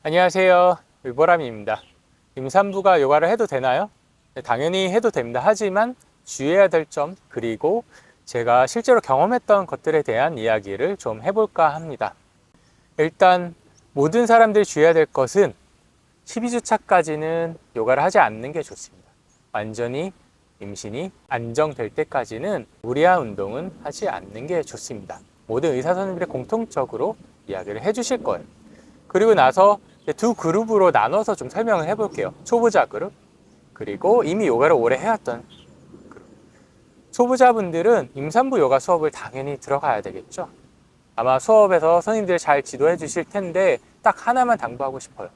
안녕하세요. 위보람입니다. 임산부가 요가를 해도 되나요? 네, 당연히 해도 됩니다. 하지만 주의해야 될 점, 그리고 제가 실제로 경험했던 것들에 대한 이야기를 좀 해볼까 합니다. 일단 모든 사람들이 주의해야 될 것은 12주차까지는 요가를 하지 않는 게 좋습니다. 완전히 임신이 안정될 때까지는 무리한 운동은 하지 않는 게 좋습니다. 모든 의사 선생님들이 공통적으로 이야기를 해주실 거예요. 그리고 나서 두 그룹으로 나눠서 좀 설명을 해볼게요. 초보자 그룹, 그리고 이미 요가를 오래 해왔던 그룹. 초보자분들은 임산부 요가 수업을 당연히 들어가야 되겠죠. 아마 수업에서 선생님들이 잘 지도해 주실 텐데 딱 하나만 당부하고 싶어요.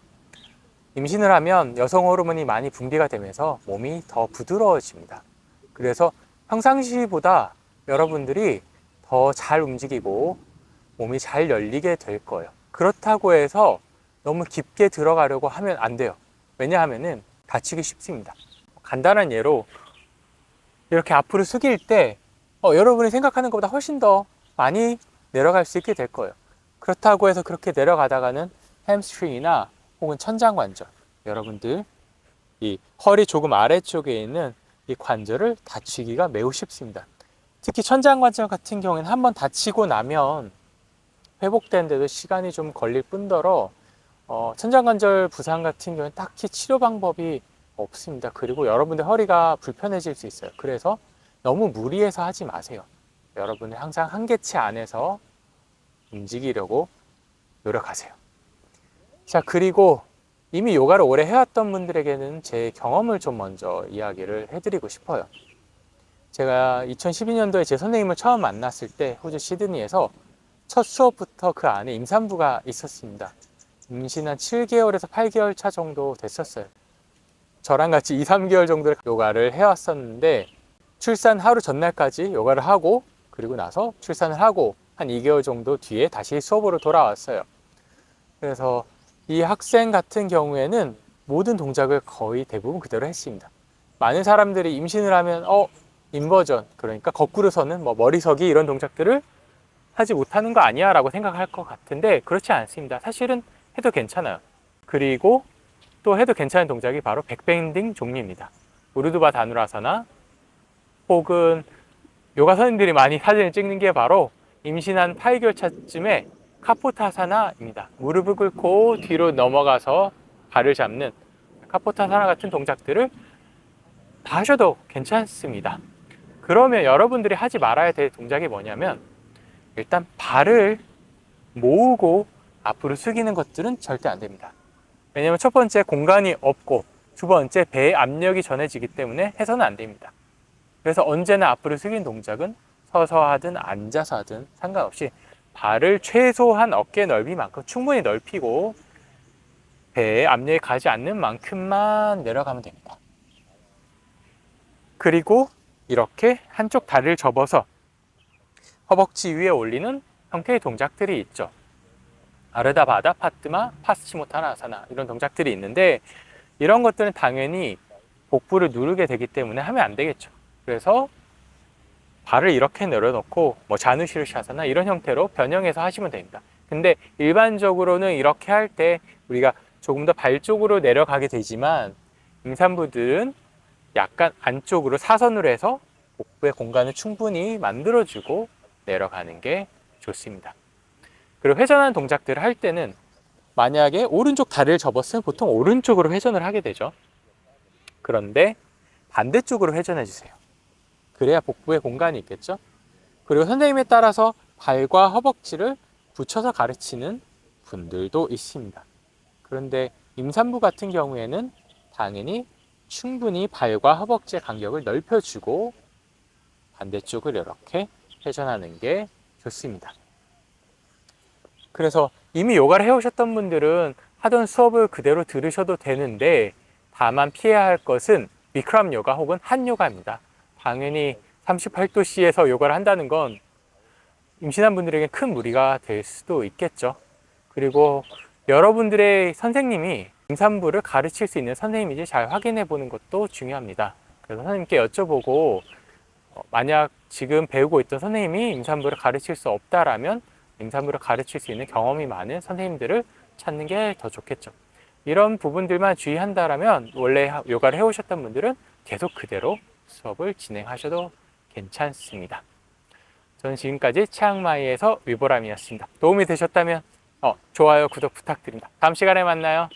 임신을 하면 여성 호르몬이 많이 분비가 되면서 몸이 더 부드러워집니다. 그래서 평상시보다 여러분들이 더 잘 움직이고 몸이 잘 열리게 될 거예요. 그렇다고 해서 너무 깊게 들어가려고 하면 안 돼요. 왜냐하면 다치기 쉽습니다. 간단한 예로 이렇게 앞으로 숙일 때 여러분이 생각하는 것보다 훨씬 더 많이 내려갈 수 있게 될 거예요. 그렇다고 해서 그렇게 내려가다가는 햄스트링이나 혹은 천장관절, 여러분들 이 허리 조금 아래쪽에 있는 이 관절을 다치기가 매우 쉽습니다. 특히 천장관절 같은 경우에는 한번 다치고 나면 회복되는데도 시간이 좀 걸릴 뿐더러 천장관절 부상 같은 경우는 딱히 치료 방법이 없습니다. 그리고 여러분들 허리가 불편해질 수 있어요. 그래서 너무 무리해서 하지 마세요. 여러분은 항상 한계치 안에서 움직이려고 노력하세요. 자, 그리고 이미 요가를 오래 해왔던 분들에게는 제 경험을 좀 먼저 이야기를 해드리고 싶어요. 제가 2012년도에 제 선생님을 처음 만났을 때 호주 시드니에서 첫 수업부터 그 안에 임산부가 있었습니다. 임신한 7개월에서 8개월 차 정도 됐었어요. 저랑 같이 2, 3개월 정도를 요가를 해왔었는데 출산 하루 전날까지 요가를 하고 그리고 나서 출산을 하고 한 2개월 정도 뒤에 다시 수업으로 돌아왔어요. 그래서 이 학생 같은 경우에는 모든 동작을 거의 대부분 그대로 했습니다. 많은 사람들이 임신을 하면 인버전, 그러니까 거꾸로 서는 머리서기 이런 동작들을 하지 못하는 거 아니야 라고 생각할 것 같은데 그렇지 않습니다. 사실은 해도 괜찮아요. 그리고 또 해도 괜찮은 동작이 바로 백밴딩 종류입니다. 우르두바 다누라사나 혹은 요가 선생님들이 많이 사진을 찍는 게 바로 임신한 8개월 차쯤에 카포타사나입니다. 무릎을 꿇고 뒤로 넘어가서 발을 잡는 카포타사나 같은 동작들을 다 하셔도 괜찮습니다. 그러면 여러분들이 하지 말아야 될 동작이 뭐냐면 일단 발을 모으고 앞으로 숙이는 것들은 절대 안 됩니다. 왜냐하면 첫 번째 공간이 없고 두 번째 배에 압력이 전해지기 때문에 해서는 안 됩니다. 그래서 언제나 앞으로 숙이는 동작은 서서 하든 앉아서 하든 상관없이 발을 최소한 어깨 넓이만큼 충분히 넓히고 배에 압력이 가지 않는 만큼만 내려가면 됩니다. 그리고 이렇게 한쪽 다리를 접어서 허벅지 위에 올리는 형태의 동작들이 있죠. 아르다 바다 파트마 파스치모타나사나 이런 동작들이 있는데 이런 것들은 당연히 복부를 누르게 되기 때문에 하면 안 되겠죠. 그래서 발을 이렇게 내려놓고 자누시르샤사나 이런 형태로 변형해서 하시면 됩니다. 근데 일반적으로는 이렇게 할 때 우리가 조금 더 발 쪽으로 내려가게 되지만 임산부들은 약간 안쪽으로 사선으로 해서 복부의 공간을 충분히 만들어주고 내려가는 게 좋습니다. 그리고 회전하는 동작들을 할 때는 만약에 오른쪽 다리를 접었으면 보통 오른쪽으로 회전을 하게 되죠. 그런데 반대쪽으로 회전해 주세요. 그래야 복부에 공간이 있겠죠. 그리고 선생님에 따라서 발과 허벅지를 붙여서 가르치는 분들도 있습니다. 그런데 임산부 같은 경우에는 당연히 충분히 발과 허벅지의 간격을 넓혀주고 반대쪽을 이렇게 회전하는 게 좋습니다. 그래서 이미 요가를 해오셨던 분들은 하던 수업을 그대로 들으셔도 되는데 다만 피해야 할 것은 비크람 요가 혹은 한 요가입니다. 당연히 38도씨에서 요가를 한다는 건 임신한 분들에게 큰 무리가 될 수도 있겠죠. 그리고 여러분들의 선생님이 임산부를 가르칠 수 있는 선생님인지 잘 확인해 보는 것도 중요합니다. 그래서 선생님께 여쭤보고 만약 지금 배우고 있던 선생님이 임산부를 가르칠 수 없다라면 임산부를 가르칠 수 있는 경험이 많은 선생님들을 찾는 게 더 좋겠죠. 이런 부분들만 주의한다라면 원래 요가를 해오셨던 분들은 계속 그대로 수업을 진행하셔도 괜찮습니다. 저는 지금까지 치앙마이에서 위보람이었습니다. 도움이 되셨다면 좋아요, 구독 부탁드립니다. 다음 시간에 만나요.